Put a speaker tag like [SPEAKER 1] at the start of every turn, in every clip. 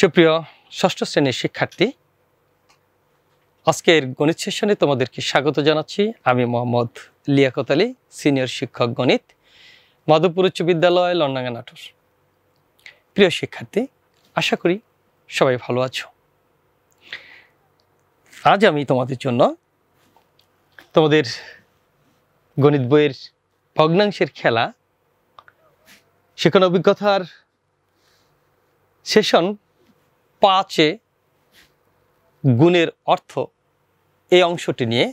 [SPEAKER 1] সুপ্রিয় ষষ্ঠ শ্রেণীর শিক্ষার্থী, আজকের গণিত সেশনে তোমাদেরকে স্বাগত জানাচ্ছি। আমি মোহাম্মদ লিয়াকত আলী, সিনিয়র শিক্ষক গণিত, মাধবপুর উচ্চ বিদ্যালয়, লন্ডাঙ্গা, নাটোর। প্রিয় শিক্ষার্থী, আশা করি সবাই ভালো আছো। আজ আমি তোমাদের জন্য তোমাদের গণিত বইয়ের ভগ্নাংশের খেলা শেখানো অভিজ্ঞতার সেশন 5-এ গুণের অর্থ এই অংশটি নিয়ে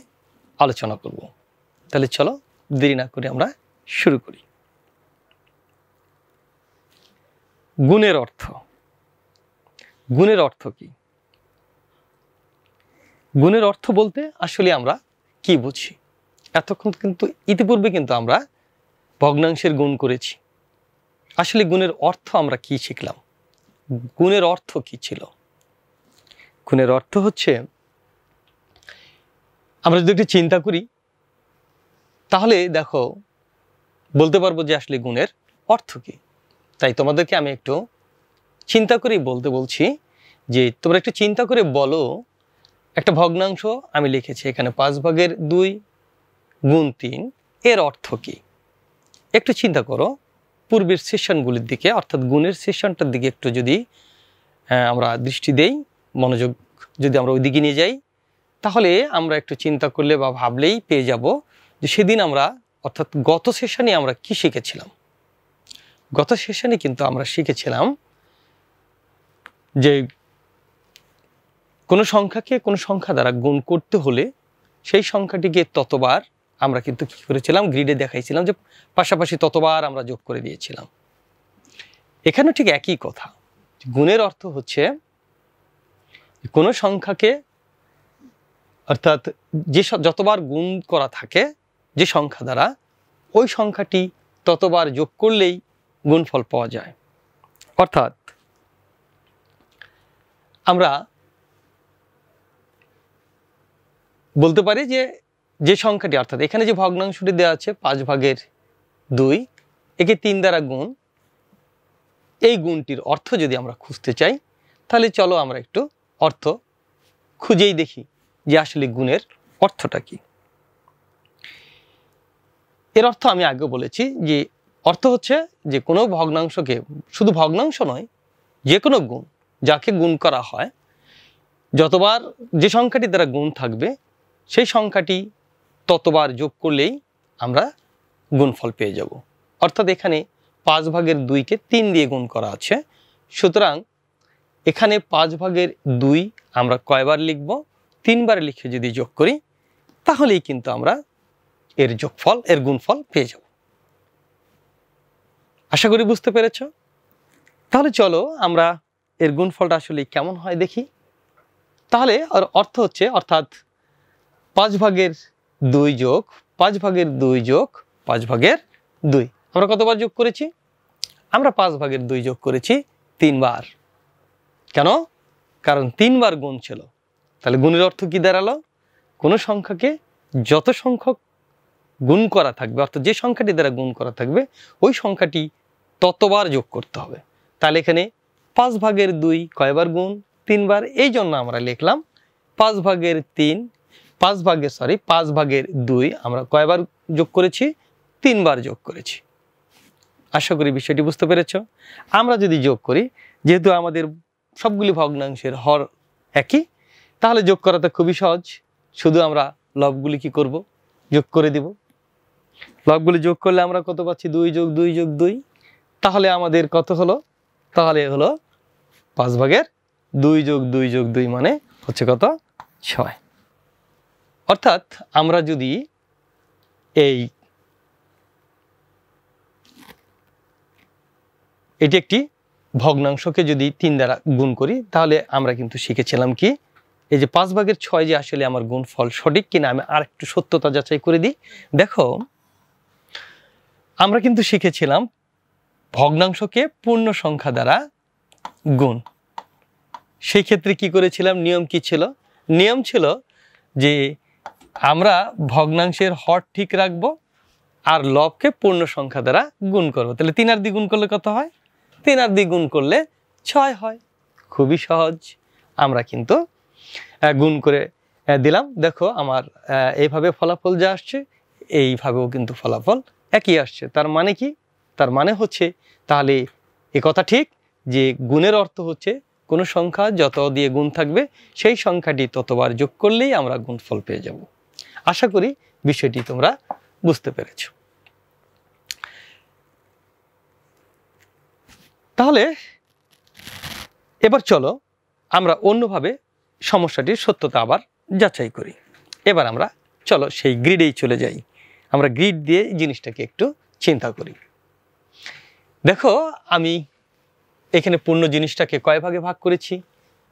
[SPEAKER 1] আলোচনা করব। তাহলে চলো দেরি না করে আমরা শুরু করি। গুণের অর্থ। গুণের অর্থ কি? গুণের অর্থ বলতে আসলে আমরা কি বুঝি? এতক্ষণ কিন্তু ইতিপূর্বে কিন্তু আমরা ভগ্নাংশের গুণ করেছি। আসলে গুণের অর্থ আমরা কি শিখলাম? গুণের অর্থ কি ছিল? গুণের অর্থ হচ্ছে, আমরা যদি একটু চিন্তা করি তাহলে দেখো বলতে পারবো যে আসলে গুণের অর্থ কি। তাই তোমাদেরকে আমি একটু চিন্তা করেই বলছি যে তোমরা একটু চিন্তা করে বলো, একটা ভগ্নাংশ আমি লিখেছি এখানে 5/2 গুণ 3, এর অর্থ কি? একটু চিন্তা করো পূর্বের সেশনগুলির দিকে, অর্থাৎ গুণের সেশনটার দিকে একটু যদি আমরা দৃষ্টি দেই, মনোযোগ যদি আমরা ওই দিকে নিয়ে যাই, তাহলে আমরা একটু চিন্তা করলে বা ভাবলেই পেয়ে যাব যে সেদিন আমরা, অর্থাৎ গত সেশনে আমরা কি শিখেছিলাম। গত সেশনে কিন্তু আমরা শিখেছিলাম যে কোনো সংখ্যাকে কোনো সংখ্যা দ্বারা গুণ করতে হলে সেই সংখ্যাটিকে ততবার আমরা কিন্তু কি করেছিলাম, গ্রিডে দেখাইছিলাম যে পাশাপাশি ততবার আমরা যোগ করে দিয়েছিলাম। এখানে ঠিক একই কথা। গুণের অর্থ হচ্ছে কোনো সংখ্যাকে, অর্থাৎ যে যতবার গুণ করা থাকে যে সংখ্যা দ্বারা, ওই সংখ্যাটি ততবার যোগ করলেই গুণফল পাওয়া যায়। অর্থাৎ আমরা বলতে পারি যে যে সংখ্যাটি, অর্থাৎ এখানে যে ভগ্নাংশটি দেওয়া আছে 5/2, একে 3 দ্বারা গুণ, এই গুণটির অর্থ যদি আমরা খুঁজতে চাই তাহলে চলো আমরা একটু অর্থ খুঁজেই দেখি যে আসলে গুণের অর্থটা কি। এর অর্থ আমি আগে বলেছি যে অর্থ হচ্ছে যে কোনো ভগ্নাংশকে, শুধু ভগ্নাংশ নয়, যে কোনো গুণ যাকে গুণ করা হয়, যতবার যে সংখ্যাটি দ্বারা গুণ থাকবে সেই সংখ্যাটি ততবার যোগ করলেই আমরা গুণফল পেয়ে যাব। অর্থাৎ এখানে 5/2কে 3 দিয়ে গুণ করা আছে, সুতরাং এখানে 5/2 আমরা কয়বার লিখব? 3 বার লিখে যদি যোগ করি তাহলেই কিন্তু আমরা এর যোগফল, এর গুণফল পেয়ে যাব। আশা করি বুঝতে পেরেছ। তাহলে চলো আমরা এর গুণফলটা আসলে কেমন হয় দেখি। তাহলে আর অর্থ হচ্ছে, অর্থাৎ 5/2 যোগ 5/2 যোগ 5/2 আমরা কতবার যোগ করেছি? আমরা 5/2 যোগ করেছি 3 বার। কেন? কারণ 3 বার গুণ ছিল। তাহলে গুণের অর্থ কি দাঁড়ালো? কোনো সংখ্যাকে যত সংখ্যক গুণ করা থাকবে, অর্থাৎ যে সংখ্যাটি দ্বারা গুণ করা থাকবে ওই সংখ্যাটি ততবার যোগ করতে হবে। তাহলে এখানে 5/2 কয়বার গুণ? 3 বার। এই জন্য আমরা লিখলাম 5/2 আমরা কয়বার যোগ করেছি? 3 বার যোগ করেছি। আশা করি বিষয়টি বুঝতে পেরেছ। আমরা যদি যোগ করি, যেহেতু আমাদের সবগুলি ভগ্নাংশের হর একই, তাহলে যোগ করাটা খুবই সহজ। শুধু আমরা লবগুলি কি করব? যোগ করে দিব। লবগুলি যোগ করলে আমরা কত পাচ্ছি? 2 যোগ 2 যোগ 2। তাহলে আমাদের কত হলো? তাহলে হলো 5/2 যোগ 2 যোগ 2 মানে হচ্ছে কত? 6। অর্থাৎ আমরা যদি এটি একটি ভগ্নাংশকে যদি 3 দ্বারা গুণ করি তাহলে আমরা কিন্তু শিখেছিলাম কি, এই যে 5/6 যে আসলে আমার গুণফল সঠিক কিনা আমি আর একটু সত্যতা যাচাই করে দিই। দেখো আমরা কিন্তু শিখেছিলাম ভগ্নাংশকে পূর্ণ সংখ্যা দ্বারা গুণ। সেই ক্ষেত্রে কি করেছিলাম? নিয়ম কি ছিল? নিয়ম ছিল যে আমরা ভগ্নাংশের হর ঠিক রাখবো আর লবকে পূর্ণ সংখ্যা দ্বারা গুণ করবো। তাহলে 3 আর 2 গুণ করলে কত হয়? 3 আর 2 গুণ করলে 6 হয়। খুবই সহজ, আমরা কিন্তু গুণ করে দিলাম। দেখো আমার এইভাবে ফলাফল যা আসছে এইভাবেও কিন্তু ফলাফল একই আসছে। তার মানে কি? তার মানে হচ্ছে তাহলে এ কথা ঠিক যে গুণের অর্থ হচ্ছে কোনো সংখ্যা যত দিয়ে গুণ থাকবে সেই সংখ্যাটি ততবার যোগ করলেই আমরা গুণফল পেয়ে যাব। আশা করি বিষয়টি তোমরা বুঝতে পেরেছ। তাহলে এবার চলো আমরা অন্যভাবে সমস্যাটির সত্যতা আবার যাচাই করি। এবার আমরা চলো সেই গ্রিডেই চলে যাই। আমরা গ্রিড দিয়ে জিনিসটাকে একটু চিন্তা করি। দেখো আমি এখানে পূর্ণ জিনিসটাকে কয় ভাগে ভাগ করেছি?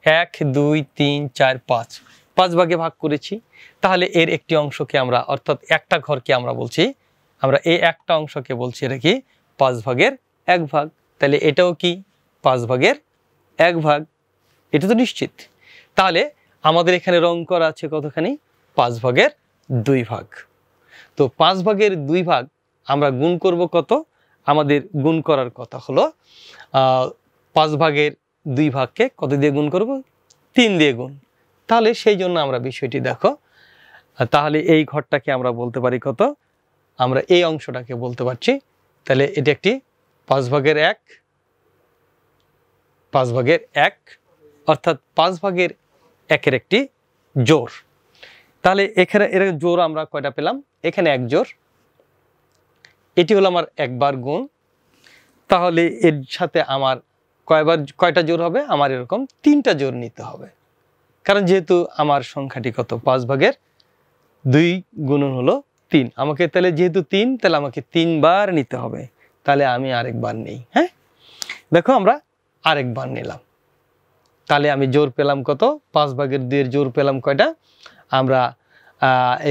[SPEAKER 1] 1 2 3 4 5 5 ভাগে ভাগ করেছি। তাহলে এর একটি অংশকে আমরা অর্থাৎ একটা ঘরকে আমরা বলছি, আমরা এই একটা অংশকে বলছি এটা কি 5 ভাগের 1 ভাগ। তাহলে এটাও কি 5 ভাগের 1 ভাগ, এটা তো নিশ্চিত। তাহলে আমাদের এখানে রং করা আছে কতখানি? 5 ভাগের 2 ভাগ। তো 5 ভাগের 2 ভাগ আমরা গুণ করব কত? আমাদের গুণ করার কথা হলো 5 ভাগের 2 ভাগকে কত দিয়ে গুণ করব? 3 দিয়ে গুণ। তাহলে সেই জন্য আমরা বিষয়টি দেখো, তাহলে এই ঘরটাকে আমরা বলতে পারি কত? আমরা এই অংশটাকে বলতে পারছি তাহলে এটা একটি 5 ভাগের 1, 5 ভাগের 1 অর্থাৎ 5 ভাগের 1-এর একটি জোড়। তাহলে এখানে এর জোড় আমরা কয়টা পেলাম? এখানে 1 জোড়, এটি হলো আমার একবার গুণ। তাহলে এর সাথে আমার কয়টা জোড় হবে? আমার এরকম 3টা জোড় নিতে হবে, কারণ যেহেতু আমার সংখ্যাটি কত? 5 ভাগের 2 গুণন হলো 3। আমাকে তাহলে যেহেতু 3, তাহলে আমাকে 3 বার নিতে হবে। তাহলে আমি আরেকবার নেই। হ্যাঁ, দেখো আমরা আরেকবার নিলাম। তাহলে আমি জোড় পেলাম কত? 5 ভাগের 2 এর জোড় পেলাম কয়টা? আমরা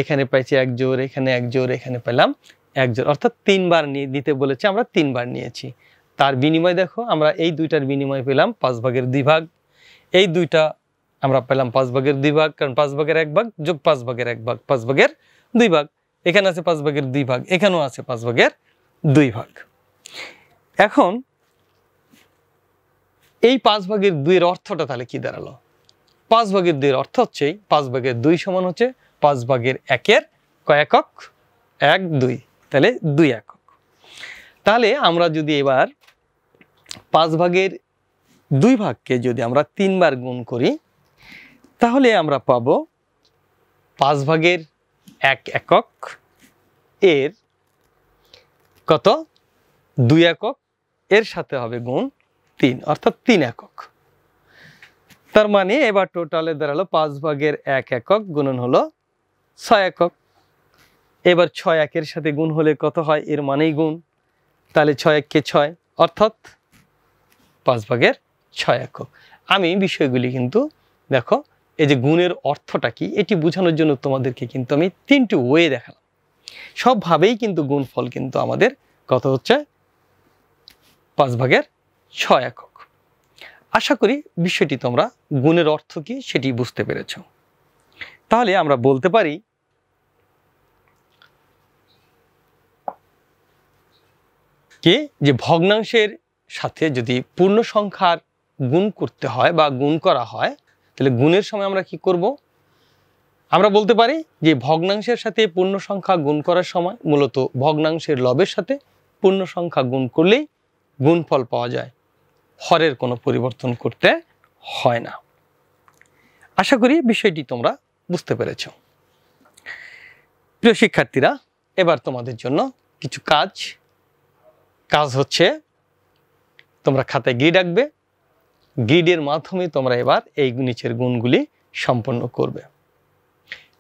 [SPEAKER 1] এখানে পাইছি 1 জোড়, এখানে 1 জোড়, এখানে পেলাম 1 জোড়, অর্থাৎ 3 বার নিয়ে দিতে বলেছে, আমরা 3 বার নিয়েছি। তার বিনিময় দেখো আমরা এই দুইটার বিনিময় পেলাম 5 ভাগের 2 ভাগ। এই দুইটা আমরা পেলাম 5 ভাগের 2 ভাগ, কারণ 5 ভাগের 1 ভাগ যোগ 5 ভাগের 1 ভাগ 5 ভাগের 2 ভাগ। এখানে আছে 5 ভাগের 2 ভাগ, এখানেও আছে 5 ভাগের 2 ভাগ। এখন এই 5 ভাগের 2 এর অর্থটা তাহলে কি দাঁড়ালো? 5 ভাগের 2 এর অর্থ হচ্ছে 5 ভাগের 2 সমান হচ্ছে 5 ভাগের 1-এর কয় একক? 1 2, তাহলে 2 একক। তাহলে আমরা যদি এবার 5 ভাগের 2 ভাগকে যদি আমরা 3 বার গুণ করি তাহলে আমরা পাবো 5 ভাগের 1 একক এর কত? 2 একক, এর সাথে হবে গুণ 3, অর্থাৎ 3 একক। তার মানে এবার টোটালে দাঁড়ালো 5 ভাগের 1 একক গুণন হলো 6 একক। এবার 6 একের সাথে গুণ হলে কত হয়? এর মানেই গুণ। তাহলে 6 এককে 6, অর্থাৎ 5 ভাগের 6 একক। আমি বিষয়গুলি কিন্তু দেখো এই যে গুণের অর্থটা কি এটি বোঝানোর জন্য তোমাদেরকে কিন্তু আমি 3টি ওয়ে দেখালাম। সবভাবেই কিন্তু গুণফল কিন্তু আমাদের কত হচ্ছে? 5 ভাগের 6 একক। আশা করি বিষয়টি তোমরা গুণের অর্থ কি সেটি বুঝতে পেরেছ। তাহলে আমরা বলতে পারি কি যে ভগ্নাংশের সাথে যদি পূর্ণ সংখ্যার গুণ করতে হয় বা গুণ করা হয় তাহলে গুণের সময় আমরা কি করব? আমরা বলতে পারি যে ভগ্নাংশের সাথে পূর্ণ সংখ্যা গুণ করার সময় মূলত ভগ্নাংশের লবের সাথে পূর্ণ সংখ্যা গুণ করলেই গুণফল পাওয়া যায়, হরের কোনো পরিবর্তন করতে হয় না। আশা করি বিষয়টি তোমরা বুঝতে পেরেছ। প্রিয় শিক্ষার্থীরা, এবার তোমাদের জন্য কিছু কাজ হচ্ছে তোমরা খাতায় গ্রিড আঁকবে। গ্রিডের মাধ্যমে তোমরা এবার এই নিচের গুণগুলি সম্পন্ন করবে।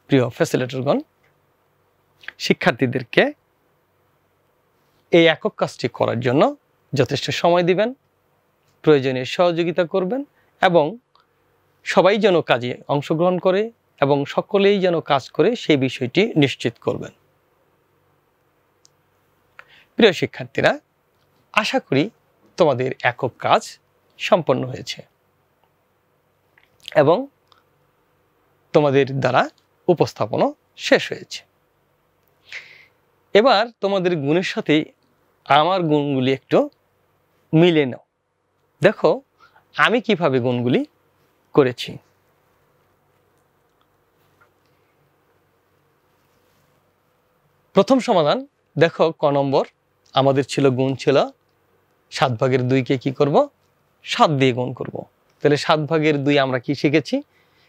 [SPEAKER 1] প্রিয় ফ্যাসিলিটরগণ, শিক্ষার্থীদেরকে এই একক কাজটি করার জন্য যথেষ্ট সময় দিবেন, প্রয়োজনীয় সহযোগিতা করবেন এবং সবাই যেন কাজে অংশগ্রহণ করে এবং সকলেই যেন কাজ করে সেই বিষয়টি নিশ্চিত করবেন। প্রিয় শিক্ষার্থীরা, আশা করি তোমাদের একক কাজ সম্পন্ন হয়েছে এবং তোমাদের দ্বারা উপস্থাপনও শেষ হয়েছে। এবার তোমাদের গুণের সাথে আমার গুণগুলি একটু মিলে নাও। দেখো আমি কিভাবে গুণগুলি করেছি। প্রথম সমাধান দেখো, ক নম্বর আমাদের ছিল গুণ ছিল 7/2 কে কি করব, 7 দিয়ে গুণ করব। তাহলে 7/2 আমরা কি শিখেছি,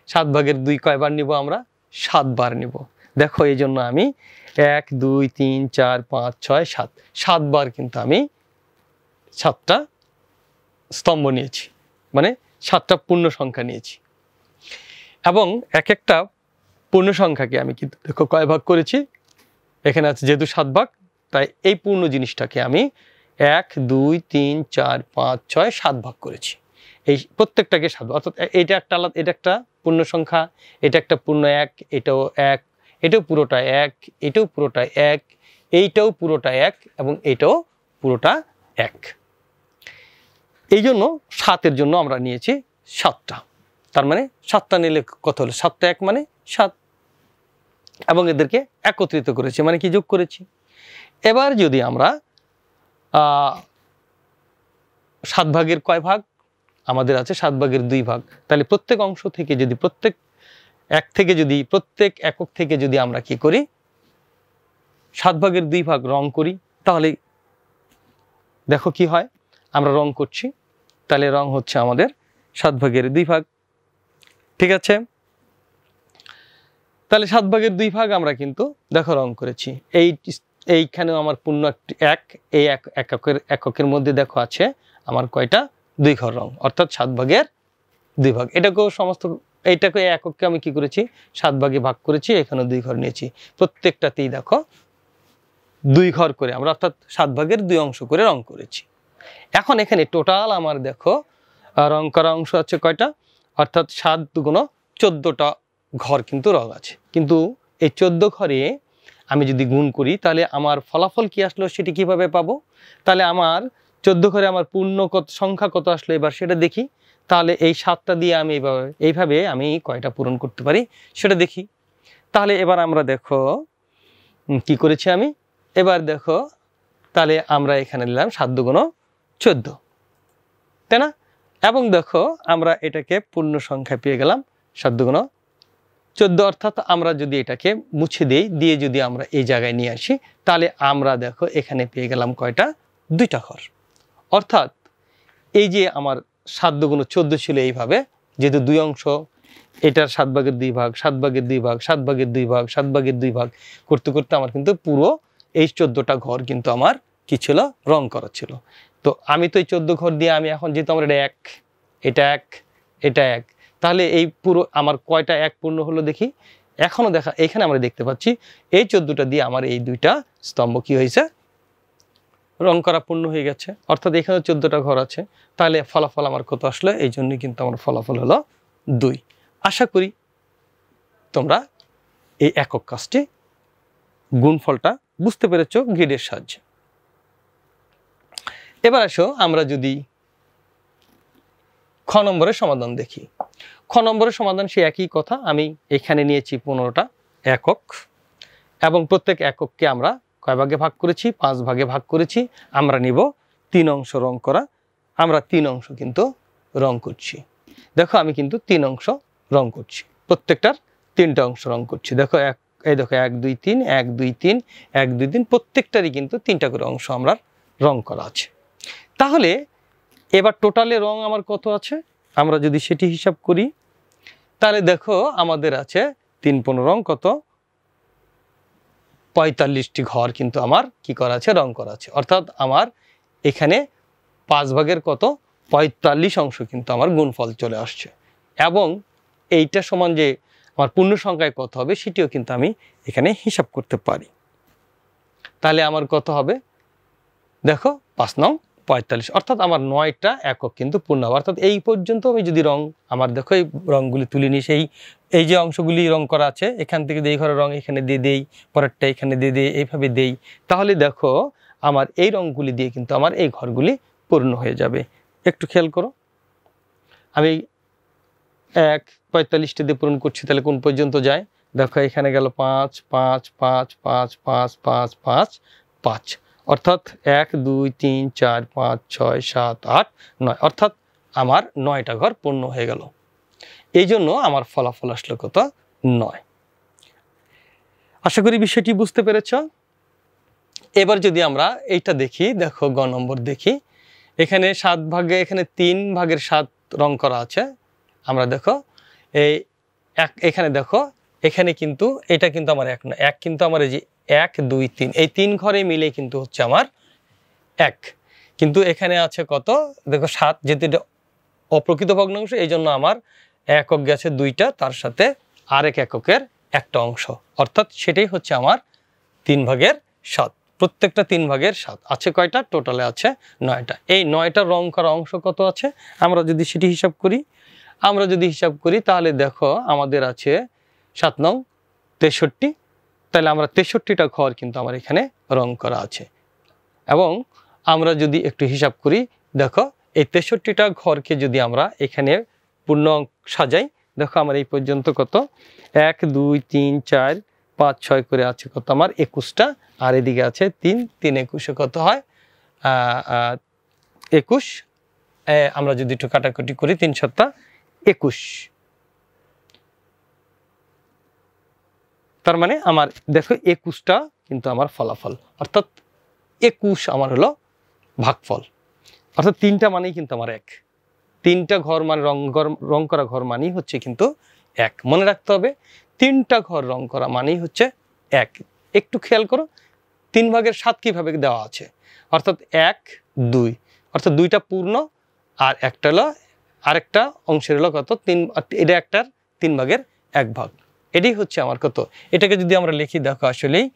[SPEAKER 1] 7/2 কয়বার নিব আমরা, 7 বার নিব। দেখো এই জন্য আমি 1 2 3 4 5 6 7 7 বার কিন্তু আমি 7টা স্তম্ভ নিয়েছি, মানে 7টা পূর্ণ সংখ্যা নিয়েছি। এবং এক একটা পূর্ণ সংখ্যাকে আমি কিন্তু দেখো কয় ভাগ করেছি, এখানে আছে যেহেতু 7 ভাগ, তাই এই পূর্ণ জিনিসটাকে আমি 1 2 3 4 5 6 7 ভাগ করেছি। এই প্রত্যেকটাকে 7, অর্থাৎ এটা একটা আলাদা, এটা একটা পূর্ণ সংখ্যা, এটা একটা পূর্ণ 1, এটাও 1, এটাও পুরোটা 1, এটাও পুরোটা 1, এইটাও পুরোটা 1 এবং এটাও পুরোটা 1। এই জন্য 7-এর জন্য আমরা নিয়েছি 7টা। তার মানে 7টা নিলে কত হলো, 7টা 1 মানে 7, এবং এদেরকে একত্রিত করেছি মানে কি যোগ করেছি। এবার যদি আমরা 7 ভাগের কয় ভাগ, আমাদের আছে 7/2 ভাগ। তাহলে প্রত্যেক অংশ থেকে যদি প্রত্যেক একক থেকে যদি আমরা কি করি, 7/2 ভাগ রং করি, তাহলে দেখো কি হয়, আমরা রং করছি, তাহলে রং হচ্ছে আমাদের 7/2 ভাগ। ঠিক আছে, তাহলে 7/2 ভাগ আমরা কিন্তু দেখো রং করেছি। এইখানেও আমার পূর্ণ 1, এই এককের মধ্যে দেখো আছে আমার কয়টা, 2 ঘর রং, অর্থাৎ 7/2 ভাগ। এইটাকে এককে আমি কি করেছি, 7 ভাগে ভাগ করেছি, এখানে 2 ঘর নিয়েছি, প্রত্যেকটাতেই দেখো 2 ঘর করে আমরা, অর্থাৎ 7/2 অংশ করে রং করেছি। এখন এখানে টোটাল আমার দেখো রং করা অংশ আছে কয়টা, অর্থাৎ 7 2 14টা ঘর কিন্তু রং আছে। কিন্তু এই 14 ঘরে আমি যদি গুণ করি, তাহলে আমার ফলাফল কি আসলো সেটি কিভাবে পাবো। তাহলে আমার 14 ঘরে আমার পূর্ণ সংখ্যা কত আসলো, এবার সেটা দেখি। তাহলে এই 7টা দিয়ে আমি এইভাবে আমি কয়টা পূরণ করতে পারি সেটা দেখি। তাহলে এবার আমরা দেখো কি করেছি আমি, এবার দেখো তাহলে আমরা এখানে নিলাম 7 2 14, তাই না। এবং দেখো আমরা এটাকে পূর্ণ সংখ্যা পেয়ে গেলাম 7 2 14, অর্থাৎ আমরা যদি এটাকে মুছে দেই, দিয়ে যদি আমরা এই জায়গায় নিয়ে আসি, তাহলে আমরা দেখো এখানে পেয়ে গেলাম কয়টা, 2টা ঘর। অর্থাৎ এই যে আমার 7 2 14 ছিল এইভাবে, যেহেতু 2 অংশ, এটার 7/2 ভাগ, 7/2 ভাগ, 7/2 ভাগ, 7/2 ভাগ করতে করতে আমার কিন্তু পুরো এই 14টা ঘর কিন্তু আমার কি ছিল, রং করা ছিল। তো আমি তো এই 14 ঘর দিয়ে আমি এখন, যেহেতু আমার এটা 1, এটা 1, এটা 1, তাহলে এই পুরো আমার কয়টা 1 পূর্ণ হলো দেখি। এখনো দেখা, এখানে আমরা দেখতে পাচ্ছি এই 14টা দিয়ে আমার এই 2টা স্তম্ভ কি হয়েছে, রং করা পূর্ণ হয়ে গেছে। অর্থাৎ এখানে 14টা ঘর আছে, তাহলে ফলাফল আমার কত আসলো, এই জন্যই কিন্তু আমার ফলাফল হলো 2। আশা করি তোমরা এই একক কাজটি, গুণফলটা বুঝতে পেরেছো গ্রিডের সাহায্যে। এবার আসো আমরা যদি খ নম্বরের সমাধান দেখি। খ নম্বরের সমাধান সে একই কথা, আমি এখানে নিয়েছি 15টা একক, এবং প্রত্যেক একককে আমরা কয় ভাগে ভাগ করেছি, 5 ভাগে ভাগ করেছি। আমরা নিব 3 অংশ রং করা, আমরা 3 অংশ কিন্তু রং করছি। দেখো আমি কিন্তু 3 অংশ রং করছি, প্রত্যেকটার 3টা অংশ রং করছি। দেখো এই দেখো 1 2 3 1 2 3 1 2 3, প্রত্যেকটারই কিন্তু 3টা করে অংশ আমরা রং করা আছে। তাহলে এবার টোটালে রং আমার কত আছে, আমরা যদি সেটি হিসাব করি, তাহলে দেখো আমাদের আছে 3 15 রং কত, 45টি ঘর কিন্তু আমার কি করা আছে, রং করা আছে। অর্থাৎ আমার এখানে 5 ভাগের কত, 45 অংশ কিন্তু আমার গুণফল চলে আসছে। এবং এইটা সমান যে আমার পূর্ণ সংখ্যায় কত হবে সেটিও কিন্তু আমি এখানে হিসাব করতে পারি। তাহলে আমার কত হবে, দেখো 5 9 45, অর্থাৎ আমার 9টা একক কিন্তু পূর্ণ হবে। অর্থাৎ এই পর্যন্ত আমি যদি রং, আমার দেখো এই রংগুলি তুলে নিই, এই যে অংশগুলি রং করা আছে, এখান থেকে এই ঘরের রং এখানে দিয়ে দেই, পরেরটা এখানে দিয়ে দেই, এইভাবে দেই, তাহলে দেখো আমার এই রংগুলি দিয়ে কিন্তু আমার এই ঘরগুলি পূর্ণ হয়ে যাবে। একটু খেয়াল করো, আমি 45টা দিয়ে পূরণ করছি, তাহলে কোন পর্যন্ত যায়, দেখো এখানে গেল 5 5 5 5 5 5 5 5, অর্থাৎ 1 2 3 4 5 6 7 8 9, অর্থাৎ আমার 9টা ঘর পূর্ণ হয়ে গেল। এই জন্য আমার ফলাফল আসলো কত? 9। আশা করি বিষয়টি বুঝতে পেরেছ। এবার যদি আমরা এইটা দেখি, দেখো গ নম্বর দেখি, এখানে 7 ভাগে, এখানে 3 ভাগের 7 রং করা আছে। আমরা দেখো এই এখানে দেখো, এখানে কিন্তু এটা কিন্তু আমার 1 না, 1 কিন্তু আমার এই যে 1 2 3 এই 3 ঘরে মিলে কিন্তু হচ্ছে আমার 1, কিন্তু এখানে আছে কত? দেখো 7, যেহেতু এটা অপ্রকৃত ভগ্নাংশ এই জন্য আমার একক গেছে 2টা, তার সাথে আরেক এককের একটা অংশ, অর্থাৎ সেটাই হচ্ছে আমার 3 ভাগের 7। প্রত্যেকটা 3 ভাগের 7 আছে কয়টা? টোটালে আছে 9টা। এই 9টা রং করা অংশ কত আছে? আমরা যদি সেটি হিসাব করি, তাহলে দেখো আমাদের আছে 7 নং 63, তাহলে আমরা 63টা ঘর কিন্তু আমার এখানে রং করা আছে। এবং আমরা যদি একটু হিসাব করি, দেখো এই 63টা ঘরকে যদি আমরা এখানে পূর্ণ সাজাই, দেখো আমার এই পর্যন্ত কত? 1 2 3 4 5 6 করে আছে কত? আমার 21টা, আর এদিকে আছে 3 3 21 কত হয়? 21। আমরা যদি একটু কাটাকুটি করি, 3 7 21, তার মানে আমার দেখো 21টা কিন্তু আমার ফলাফল, অর্থাৎ 21 আমার হলো ভাগফল। অর্থাৎ 3টা মানেই কিন্তু আমার 1, 3টা ঘর মানে রং করা ঘর মানেই হচ্ছে কিন্তু 1। মনে রাখতে হবে 3টা ঘর রং করা মানেই হচ্ছে 1। একটু খেয়াল করো 3 ভাগের 7 কিভাবে দেওয়া আছে, অর্থাৎ 1 2, অর্থাৎ 2টা পূর্ণ আর একটা হলো আরেকটা অংশের হলো কত? 3, এটা একটার 3 ভাগের 1 ভাগ। এটাই হচ্ছে আমার কত? এটাকে যদি আমরা লিখি, দেখো আসলেই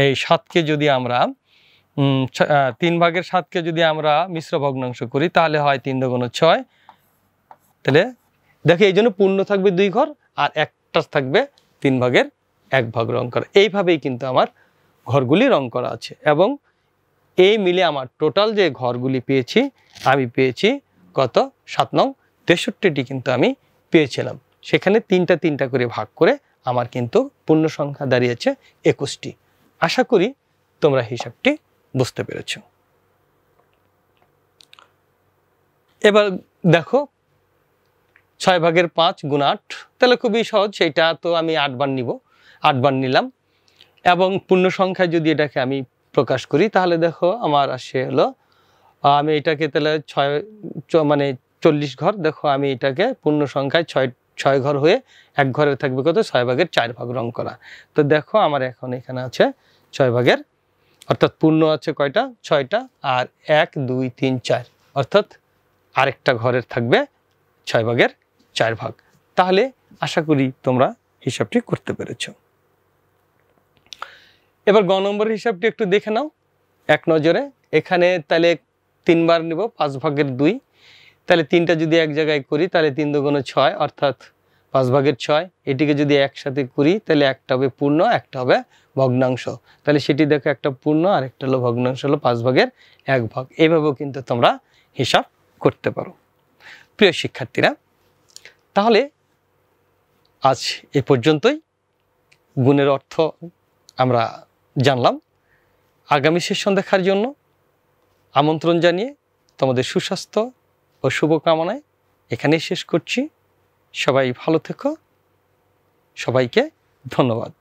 [SPEAKER 1] এই 7কে যদি আমরা 3 ভাগের 7কে যদি আমরা মিশ্র ভগ্নাংশ করি, তাহলে হয় 3 2 6। তাহলে দেখো এই জন্য পূর্ণ থাকবে 2 ঘর আর একটা থাকবে 3 ভাগের 1 ভাগ রং করা। এইভাবেই কিন্তু আমার ঘরগুলি রং করা আছে, এবং এই মিলে আমার টোটাল যে ঘরগুলি পেয়েছি, আমি পেয়েছি কত? 7 নং 63টি কিন্তু আমি পেয়েছিলাম। সেখানে 3টা করে ভাগ করে আমার কিন্তু পূর্ণ সংখ্যা দাঁড়িয়েছে 21টি। আশা করি তোমরা হিসাবটি বুঝতে পেরেছ। এবার দেখো 6 ভাগের 5 গুণ 8, তাহলে খুবই সহজ, সেটা তো আমি 8 বার নিব, 8 বার নিলাম। এবং পূর্ণ সংখ্যায় যদি এটাকে আমি প্রকাশ করি, তাহলে দেখো আমার আসে হলো, আমি এটাকে তাহলে 6 মানে 40 ঘর, দেখো আমি এটাকে পূর্ণ সংখ্যায় 6 ঘর হয়ে 1 ঘরে থাকবে কত? 6 ভাগের 4 ভাগ রং করা। তো দেখো আমার এখন এখানে আছে 6 ভাগের, অর্থাৎ পূর্ণ আছে কয়টা? 6টা, আর 1 2 3 4, অর্থাৎ আরেকটা ঘরের থাকবে 6 ভাগের 4 ভাগ। তাহলে আশা করি তোমরা হিসাবটি করতে পেরেছ। এবার গ নম্বরের হিসাবটি একটু দেখে নাও এক নজরে। এখানে তাহলে 3 বার নিব, 5 ভাগের 2, তাহলে 3টা যদি এক জায়গায় করি, তাহলে 3 2 6, অর্থাৎ 5 ভাগের 6। এটিকে যদি একসাথে করি, তাহলে একটা হবে পূর্ণ, একটা হবে ভগ্নাংশ। তাহলে সেটি দেখো, একটা পূর্ণ আর একটা হলো ভগ্নাংশ, হলো 5 ভাগের 1 ভাগ। এইভাবেও কিন্তু তোমরা হিসাব করতে পারো। প্রিয় শিক্ষার্থীরা, তাহলে আজ এ পর্যন্তই। গুণের অর্থ আমরা জানলাম। আগামী সেশন দেখার জন্য আমন্ত্রণ জানিয়ে তোমাদের সুস্বাস্থ্য ও শুভকামনায় এখানেই শেষ করছি। সবাই ভালো থেকো, সবাইকে ধন্যবাদ।